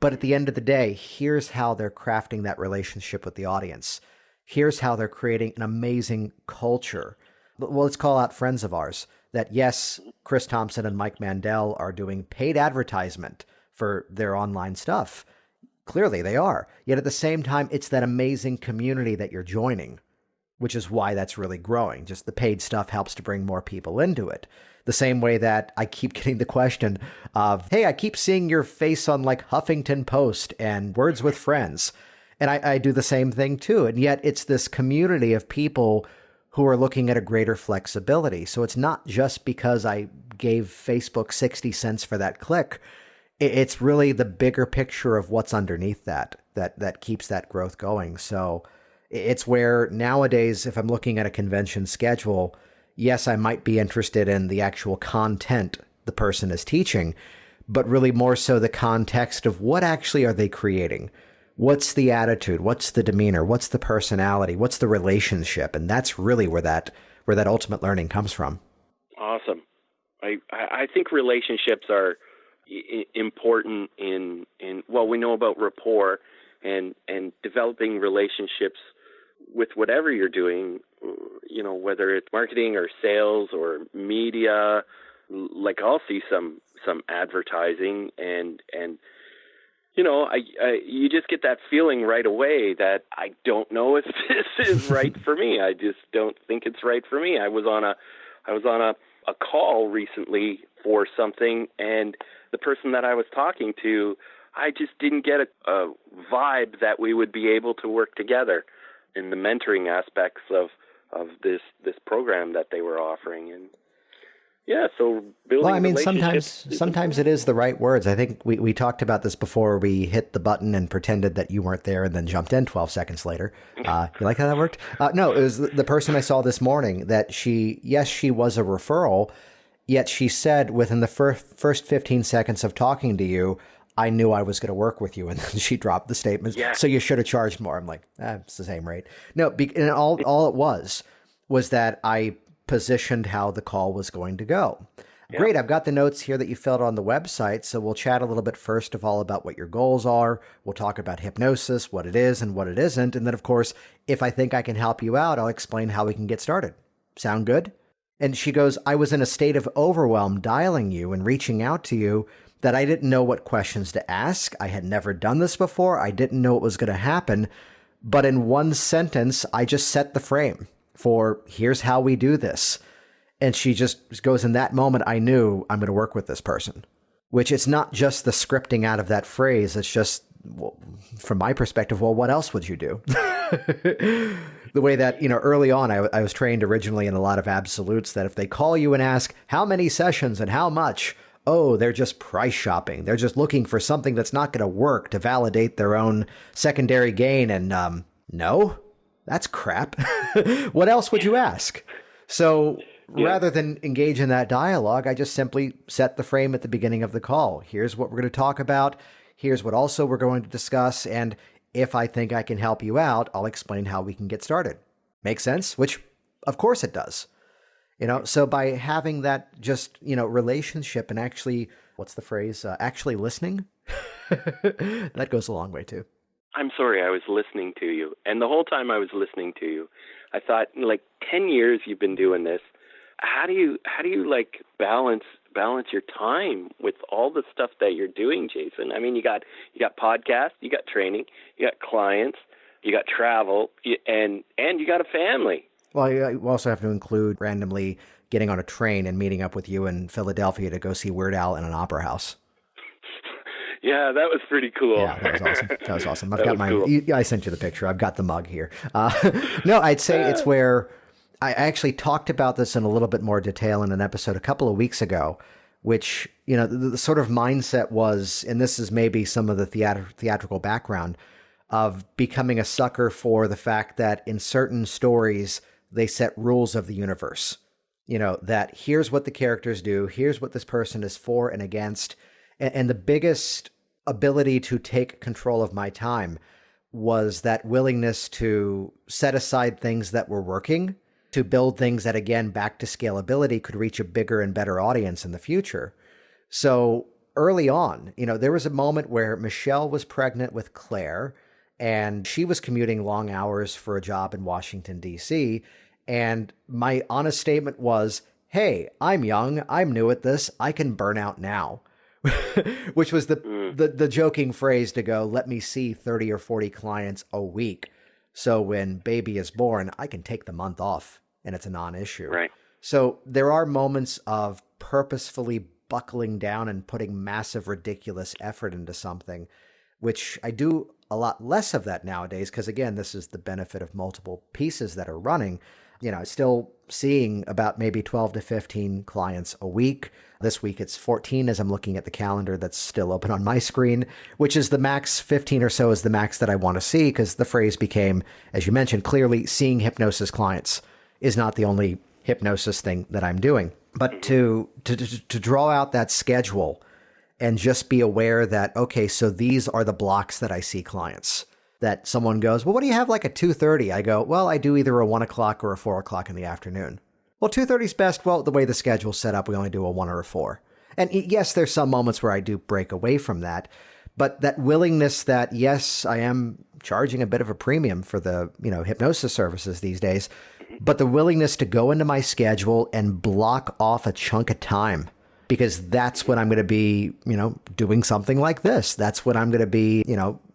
But at the end of the day, here's how they're crafting that relationship with the audience. Here's how they're creating an amazing culture. Well, let's call out friends of ours that, yes, Chris Thompson and Mike Mandel are doing paid advertisement for their online stuff. Clearly they are. Yet at the same time, it's that amazing community that you're joining, which is why that's really growing. Just the paid stuff helps to bring more people into it. The same way that I keep getting the question of, hey, I keep seeing your face on like Huffington Post and Words with Friends. And I do the same thing too. And yet it's this community of people who are looking at a greater flexibility. So it's not just because I gave Facebook 60 cents for that click. It's really the bigger picture of what's underneath that keeps that growth going. So it's where nowadays, if I'm looking at a convention schedule, yes, I might be interested in the actual content the person is teaching, but really more so the context of what actually are they creating? What's the attitude? What's the demeanor? What's the personality? What's the relationship? And that's really where that ultimate learning comes from. Awesome. I think relationships are important in we know about rapport and developing relationships with whatever you're doing, whether it's marketing or sales or media. Like I'll see some advertising and you just get that feeling right away that I don't know if this is right for me. I just don't think it's right for me. I was on a call recently for something, and the person that I was talking to, I just didn't get a vibe that we would be able to work together in the mentoring aspects of this program that they were offering. And so building relationships. Sometimes it is the right words. I think we talked about this before we hit the button and pretended that you weren't there and then jumped in 12 seconds later. You like how that worked? No, it was the person I saw this morning that she was a referral, yet she said within the first 15 seconds of talking to you, I knew I was going to work with you. And then she dropped the statement. Yeah. So you should have charged more. I'm like, it's the same rate. No, and all it was that I positioned how the call was going to go. Yeah. Great. I've got the notes here that you filled on the website. So we'll chat a little bit first of all about what your goals are. We'll talk about hypnosis, what it is and what it isn't. And then, of course, if I think I can help you out, I'll explain how we can get started. Sound good? And she goes, I was in a state of overwhelm dialing you and reaching out to you that I didn't know what questions to ask. I had never done this before. I didn't know what was going to happen. But in one sentence, I just set the frame for here's how we do this. And she just goes, in that moment, I knew I'm going to work with this person, which it's not just the scripting out of that phrase. It's just, well, from my perspective, well, what else would you do? The way that, early on, I was trained originally in a lot of absolutes that if they call you and ask how many sessions and how much, oh, they're just price shopping. They're just looking for something that's not going to work to validate their own secondary gain. And no, that's crap. What else would you ask? So rather than engage in that dialogue, I just simply set the frame at the beginning of the call. Here's what we're going to talk about. Here's what also we're going to discuss. And if I think I can help you out, I'll explain how we can get started. Make sense? Which, of course it does. So by having that just, relationship and actually, what's the phrase? Actually listening, that goes a long way too. I'm sorry, I was listening to you. And the whole time I was listening to you, I thought, 10 years you've been doing this. How do you balance your time with all the stuff that you're doing, Jason? I mean, you got podcasts, you got training, you got clients, you got travel, and you got a family. Well, you also have to include randomly getting on a train and meeting up with you in Philadelphia to go see Weird Al in an opera house. Yeah, that was pretty cool. Yeah, that was awesome. That was awesome. I've That got was my. cool. I sent you the picture. I've got the mug here. No, I'd say it's where I actually talked about this in a little bit more detail in an episode a couple of weeks ago, which, the sort of mindset was, and this is maybe some of the theatrical background of becoming a sucker for the fact that in certain stories, they set rules of the universe, that here's what the characters do. Here's what this person is for and against. And the biggest ability to take control of my time was that willingness to set aside things that were working, to build things that, again, back to scalability, could reach a bigger and better audience in the future. So early on, there was a moment where Michelle was pregnant with Claire, and she was commuting long hours for a job in Washington, D.C., and my honest statement was, hey, I'm young, I'm new at this, I can burn out now. Which was the joking phrase to go, let me see 30 or 40 clients a week. So when baby is born, I can take the month off and it's a non-issue. Right. So there are moments of purposefully buckling down and putting massive, ridiculous effort into something, which I do a lot less of that nowadays. Because again, this is the benefit of multiple pieces that are running. Still seeing about maybe 12 to 15 clients a week. This week it's 14 as I'm looking at the calendar that's still open on my screen, which is the max. 15 or so is the max that I want to see, because the phrase became, as you mentioned, clearly seeing hypnosis clients is not the only hypnosis thing that I'm doing. But to draw out that schedule and just be aware that, okay, so these are the blocks that I see clients. That someone goes, well, what do you have like at 2:30? I go, well, I do either a 1 o'clock or a 4 o'clock in the afternoon. Well, 2:30 is best. Well, the way the schedule's set up, we only do a 1 or a 4. And yes, there's some moments where I do break away from that, but that willingness that, yes, I am charging a bit of a premium for the, hypnosis services these days, but the willingness to go into my schedule and block off a chunk of time, because that's when I'm going to be, doing something like this. That's when I'm going to be,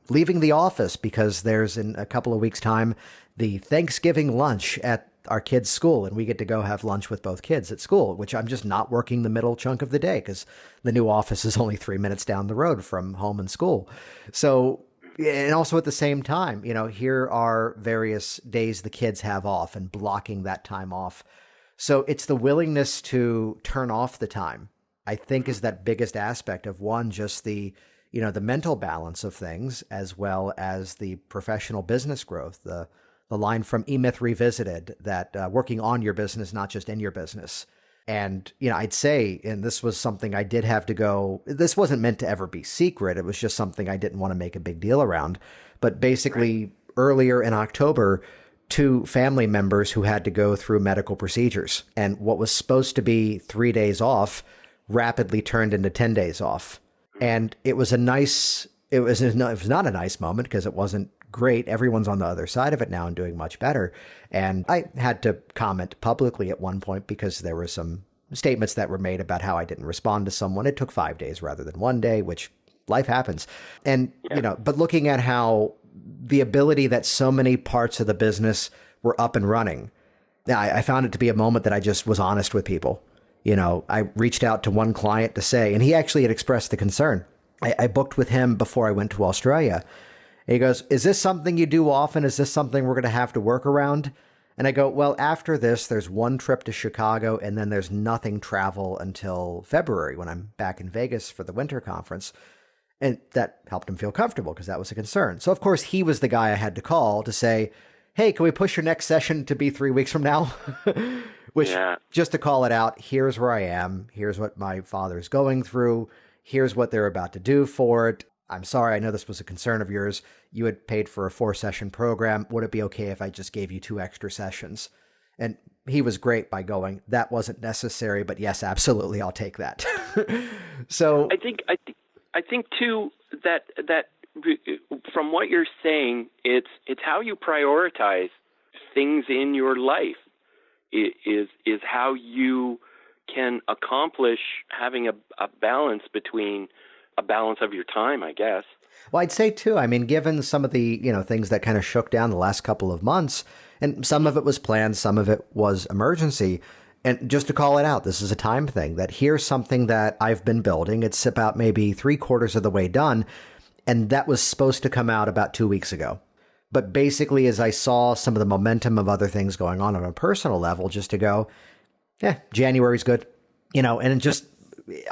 leaving the office, because there's in a couple of weeks' time the Thanksgiving lunch at our kids' school, and we get to go have lunch with both kids at school, which I'm just not working the middle chunk of the day because the new office is only 3 minutes down the road from home and school. So, and also at the same time, here are various days the kids have off and blocking that time off. So it's the willingness to turn off the time, I think, is that biggest aspect of one, just the mental balance of things, as well as the professional business growth, the line from E-Myth Revisited that working on your business, not just in your business. And, I'd say, and this was something I did have to go, this wasn't meant to ever be secret. It was just something I didn't want to make a big deal around. But basically, earlier in October, 2 family members who had to go through medical procedures. And what was supposed to be 3 days off rapidly turned into 10 days off. And it was not a nice moment because it wasn't great. Everyone's on the other side of it now and doing much better. And I had to comment publicly at one point because there were some statements that were made about how I didn't respond to someone. It took 5 days rather than 1 day, which life happens. And, but looking at how the ability that so many parts of the business were up and running, I found it to be a moment that I just was honest with people. I reached out to one client to say, and he actually had expressed the concern. I booked with him before I went to Australia. And he goes, is this something you do often? Is this something we're going to have to work around? And I go, well, after this, there's one trip to Chicago, and then there's nothing travel until February when I'm back in Vegas for the winter conference. And that helped him feel comfortable because that was a concern. So, of course, he was the guy I had to call to say, hey, can we push your next session to be 3 weeks from now? Which, just to call it out, here's where I am. Here's what my father's going through. Here's what they're about to do for it. I'm sorry, I know this was a concern of yours. You had paid for a 4-session program. Would it be okay if I just gave you 2 extra sessions? And he was great by going, that wasn't necessary, but yes, absolutely, I'll take that. So I think too that from what you're saying, it's how you prioritize things in your life is how you can accomplish having a balance between a balance of your time, I guess. Well, I'd say too, I mean, given some of the, things that kind of shook down the last couple of months, and some of it was planned, some of it was emergency. And just to call it out, this is a time thing, that here's something that I've been building. It's about maybe 3/4 of the way done. And that was supposed to come out about 2 weeks ago. But basically, as I saw some of the momentum of other things going on a personal level, just to go, January's good, and just,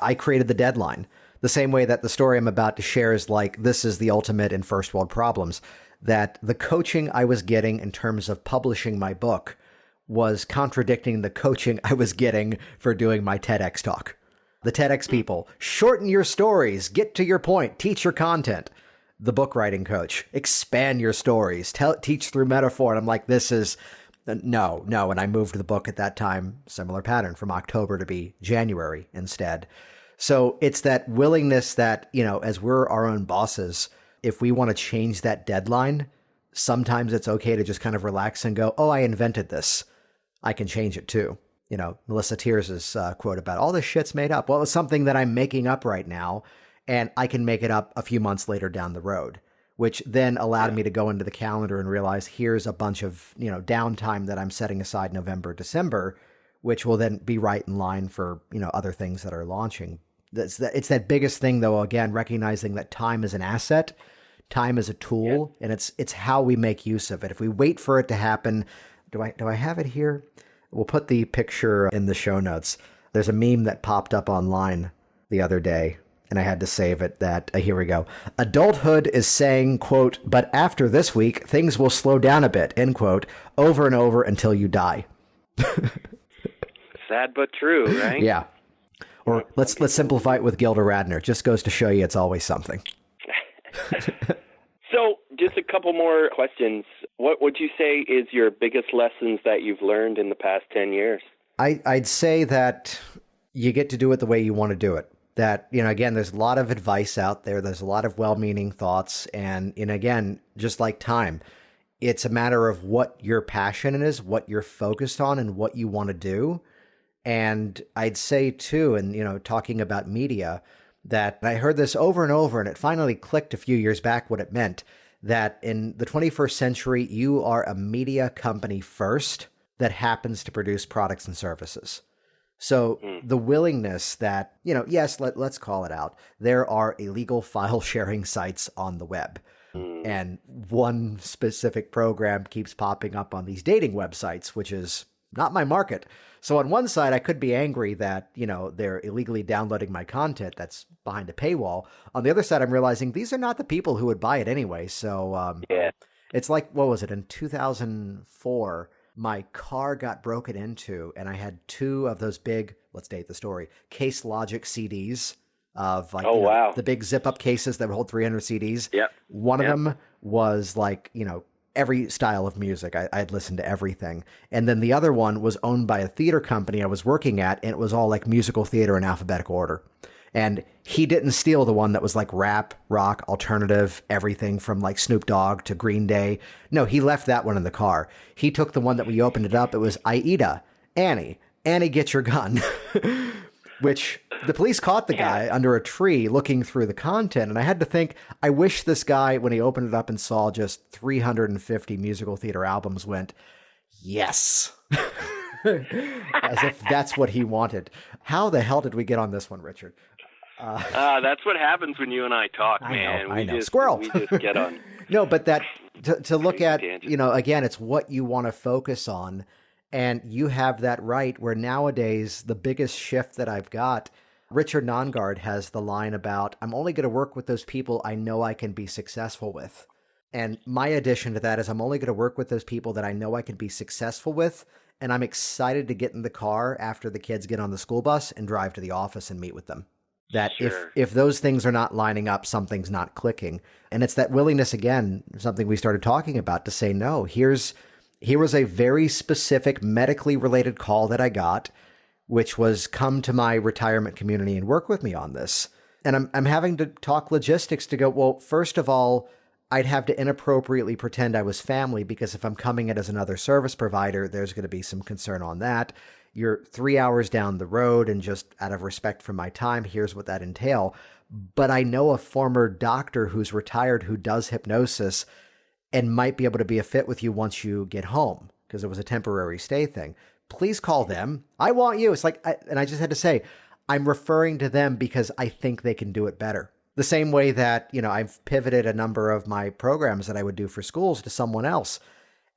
I created the deadline. The same way that the story I'm about to share is like, this is the ultimate in first world problems, that the coaching I was getting in terms of publishing my book was contradicting the coaching I was getting for doing my TEDx talk. The TEDx people, shorten your stories, get to your point, teach your content. The book writing coach, expand your stories, teach through metaphor. And I'm like, this is no. And I moved the book at that time, similar pattern, from October to be January instead. So it's that willingness that, as we're our own bosses, if we want to change that deadline, sometimes it's okay to just kind of relax and go, oh, I invented this. I can change it too. Melissa Tears' quote about all this shit's made up. Well, it's something that I'm making up right now, and I can make it up a few months later down the road, which then allowed me to go into the calendar and realize here's a bunch of, downtime that I'm setting aside November, December, which will then be right in line for, other things that are launching. It's that biggest thing, though, again, recognizing that time is an asset, time is a tool, and it's how we make use of it. If we wait for it to happen, do I have it here? We'll put the picture in the show notes. There's a meme that popped up online the other day, and I had to save it. Here we go. Adulthood is saying, quote, but after this week, things will slow down a bit, end quote, over and over until you die. Sad but true, right? Yeah. Or let's simplify it with Gilda Radner. Just goes to show you it's always something. So just a couple more questions. What would you say is your biggest lessons that you've learned in the past 10 years? I'd say that you get to do it the way you want to do it. That, again, there's a lot of advice out there. There's a lot of well-meaning thoughts. And again, just like time, it's a matter of what your passion is, what you're focused on, and what you want to do. And I'd say, too, and, talking about media, that I heard this over and over, and it finally clicked a few years back what it meant, that in the 21st century, you are a media company first that happens to produce products and services. So the willingness that, yes, let's call it out. There are illegal file sharing sites on the web. And one specific program keeps popping up on these dating websites, which is not my market. So on one side, I could be angry that, they're illegally downloading my content that's behind a paywall. On the other side, I'm realizing these are not the people who would buy it anyway. So it's like, what was it? In 2004, my car got broken into, and I had 2 of those big, let's date the story, Case Logic CDs of like wow. The big zip-up cases that would hold 300 CDs. Yep. One of them was like, every style of music. I'd listen to everything. And then the other one was owned by a theater company I was working at, and it was all like musical theater in alphabetical order. And he didn't steal the one that was like rap, rock, alternative, everything from like Snoop Dogg to Green Day. No, he left that one in the car. He took the one that we opened it up. It was Aida, Annie, get your gun, which the police caught the guy under a tree looking through the content. And I had to think, I wish this guy, when he opened it up and saw just 350 musical theater albums, went, yes. As if that's what he wanted. How the hell did we get on this one, Richard? That's what happens when you and I talk, man. I know. Squirrel. We just get on. No, but that to look at, again, it's what you want to focus on. And you have that right, where nowadays the biggest shift that I've got, Richard Nongard has the line about, I'm only going to work with those people I know I can be successful with. And my addition to that is I'm only going to work with those people that I know I can be successful with. And I'm excited to get in the car after the kids get on the school bus and drive to the office and meet with them. That if those things are not lining up, something's not clicking. And it's that willingness, again, something we started talking about, to say, no, here was a very specific medically related call that I got, which was come to my retirement community and work with me on this. And I'm having to talk logistics to go, well, first of all, I'd have to inappropriately pretend I was family, because if I'm coming in as another service provider, there's going to be some concern on that. You're 3 hours down the road, and just out of respect for my time, here's what that entail. But I know a former doctor who's retired who does hypnosis and might be able to be a fit with you once you get home, because it was a temporary stay thing. Please call them. I want you. It's like, and I just had to say, I'm referring to them because I think they can do it better. The same way that, I've pivoted a number of my programs that I would do for schools to someone else.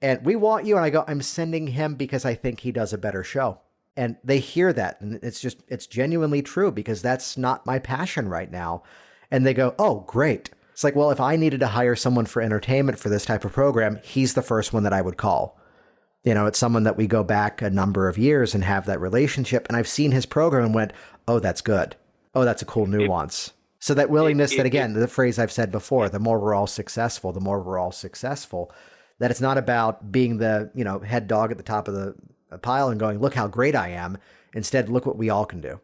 And we want you. And I go, I'm sending him because I think he does a better show. And they hear that. And it's genuinely true, because that's not my passion right now. And they go, oh, great. It's like, well, if I needed to hire someone for entertainment for this type of program, he's the first one that I would call. It's someone that we go back a number of years and have that relationship. And I've seen his program and went, oh, that's good. Oh, that's a cool nuance. So that willingness that, again, the phrase I've said before, the more we're all successful, that it's not about being the, head dog at the top of the pile and going, look how great I am. Instead, look what we all can do.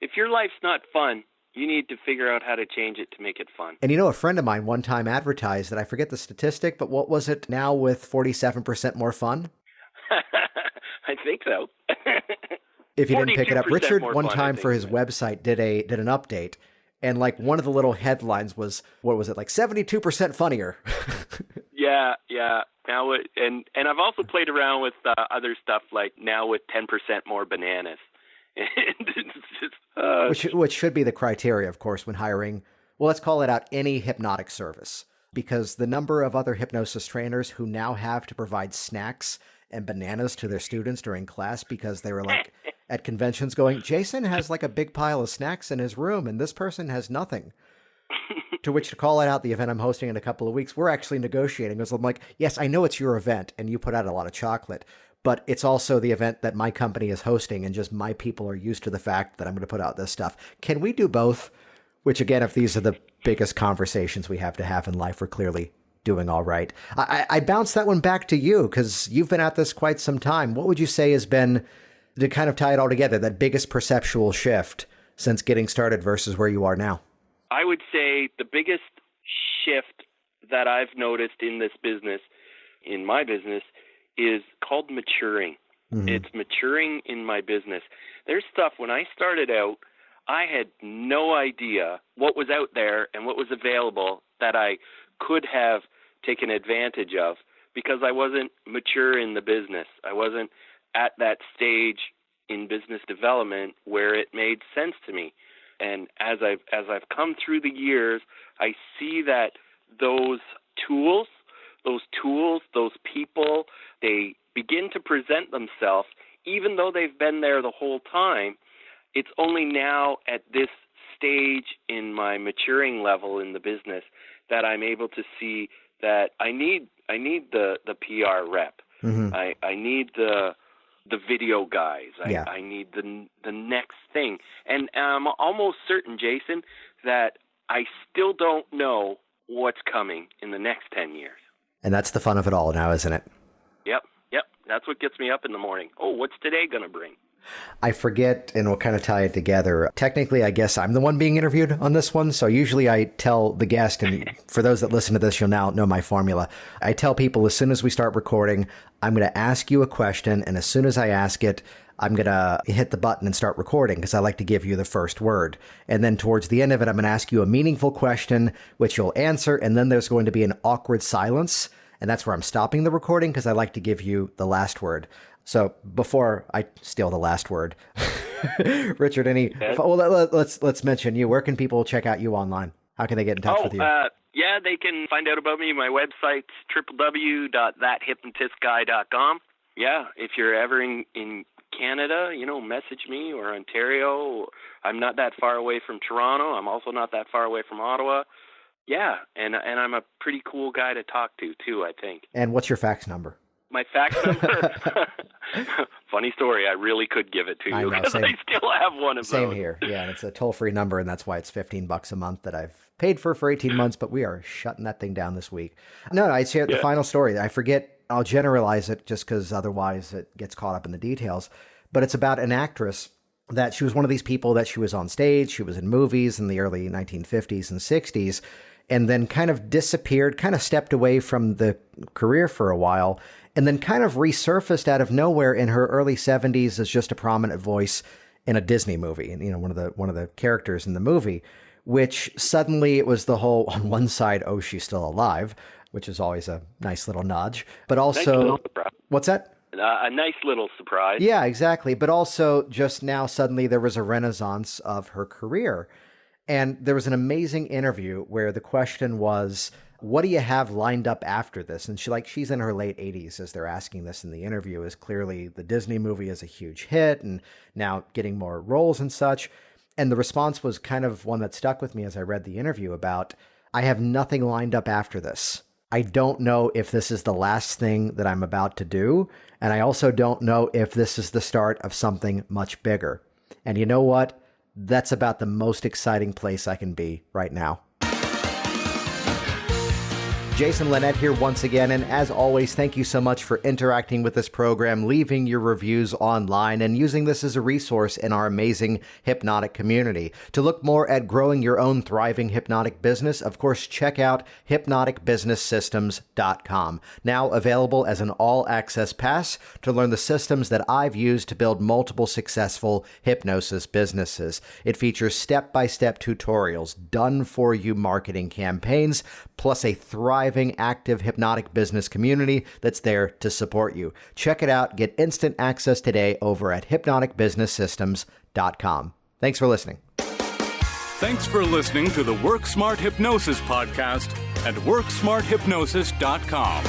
If your life's not fun, you need to figure out how to change it to make it fun. And a friend of mine one time advertised that, I forget the statistic, but what was it now with 47% more fun? I think so. If you didn't pick it up, Richard one time for his website did an update. And like one of the little headlines was, what was it, like 72% funnier? Yeah. Now, and I've also played around with other stuff, like now with 10% more bananas. Which should be the criteria, of course, when hiring, well, let's call it out, any hypnotic service. Because the number of other hypnosis trainers who now have to provide snacks and bananas to their students during class because they were like at conventions going, Jason has like a big pile of snacks in his room and this person has nothing. To which, to call it out, the event I'm hosting in a couple of weeks, we're actually negotiating. Because I'm like, yes, I know it's your event and you put out a lot of chocolate, but it's also the event that my company is hosting, and just my people are used to the fact that I'm going to put out this stuff. Can we do both? Which, again, if these are the biggest conversations we have to have in life, we're clearly doing all right. I bounce that one back to you, because you've been at this quite some time. What would you say has been, to kind of tie it all together, that biggest perceptual shift since getting started versus where you are now? I would say the biggest shift that I've noticed in this business, in my business, is called maturing. Mm-hmm. It's maturing in my business. There's stuff, when I started out, I had no idea what was out there and what was available that I could have taken advantage of, because I wasn't mature in the business. I wasn't at that stage in business development where it made sense to me. And as I've come through the years, I see that those tools, those people, they begin to present themselves, even though they've been there the whole time. It's only now at this stage in my maturing level in the business that I'm able to see that I need the PR rep. Mm-hmm. I need the video guys. I need the next thing. And I'm almost certain, Jason, that I still don't know what's coming in the next 10 years. And that's the fun of it all now, isn't it? Yep. That's what gets me up in the morning. Oh, what's today going to bring? I forget, and we'll kind of tie it together. Technically, I guess I'm the one being interviewed on this one. So usually I tell the guest, and for those that listen to this, you'll now know my formula. I tell people as soon as we start recording, I'm going to ask you a question. And as soon as I ask it, I'm going to hit the button and start recording because I like to give you the first word. And then towards the end of it, I'm going to ask you a meaningful question, which you'll answer. And then there's going to be an awkward silence. And that's where I'm stopping the recording because I like to give you the last word. So before I steal the last word, Richard, let's mention you. Where can people check out you online? How can they get in touch with you? Yeah, they can find out about me. My website's www.thathypnotistguy.com. Yeah, if you're ever in Canada, message me, or Ontario. I'm not that far away from Toronto. I'm also not that far away from Ottawa. Yeah, and I'm a pretty cool guy to talk to, too, I think. And what's your fax number? My fax number? Funny story. I really could give it to you because I still have one of those. Same here. Yeah, and it's a toll-free number, and that's why it's $15 a month that I've paid for 18 months, but we are shutting that thing down this week. No, I'd share the final story. I forget. I'll generalize it just because otherwise it gets caught up in the details. But it's about an actress that she was one of these people that she was on stage. She was in movies in the early 1950s and 60s. And then kind of disappeared, kind of stepped away from the career for a while, and then kind of resurfaced out of nowhere in her early 70s as just a prominent voice in a Disney movie, and one of the characters in the movie, which suddenly it was the whole, on one side, oh, she's still alive, which is always a nice little nudge, but also, what's that? A nice little surprise. Yeah, exactly. But also just now suddenly there was a renaissance of her career. And there was an amazing interview where the question was, what do you have lined up after this? And she's in her late 80s as they're asking this in the interview, is clearly the Disney movie is a huge hit and now getting more roles and such. And the response was kind of one that stuck with me as I read the interview about, I have nothing lined up after this. I don't know if this is the last thing that I'm about to do. And I also don't know if this is the start of something much bigger. And you know what? That's about the most exciting place I can be right now. Jason Linett here once again, and as always, thank you so much for interacting with this program, leaving your reviews online, and using this as a resource in our amazing hypnotic community. To look more at growing your own thriving hypnotic business, of course, check out hypnoticbusinesssystems.com. Now available as an all-access pass to learn the systems that I've used to build multiple successful hypnosis businesses. It features step-by-step tutorials, done-for-you marketing campaigns, plus a thriving active hypnotic business community that's there to support you. Check it out. Get instant access today over at hypnoticbusinesssystems.com. Thanks for listening. Thanks for listening to the Work Smart Hypnosis podcast at WorkSmartHypnosis.com.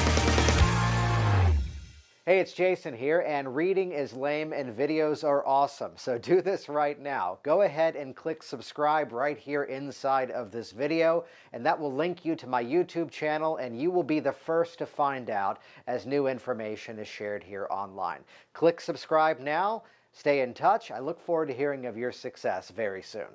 Hey, it's Jason here, and reading is lame and videos are awesome. So do this right now. Go ahead and click subscribe right here inside of this video, and that will link you to my YouTube channel, and you will be the first to find out as new information is shared here online. Click subscribe now. Stay in touch. I look forward to hearing of your success very soon.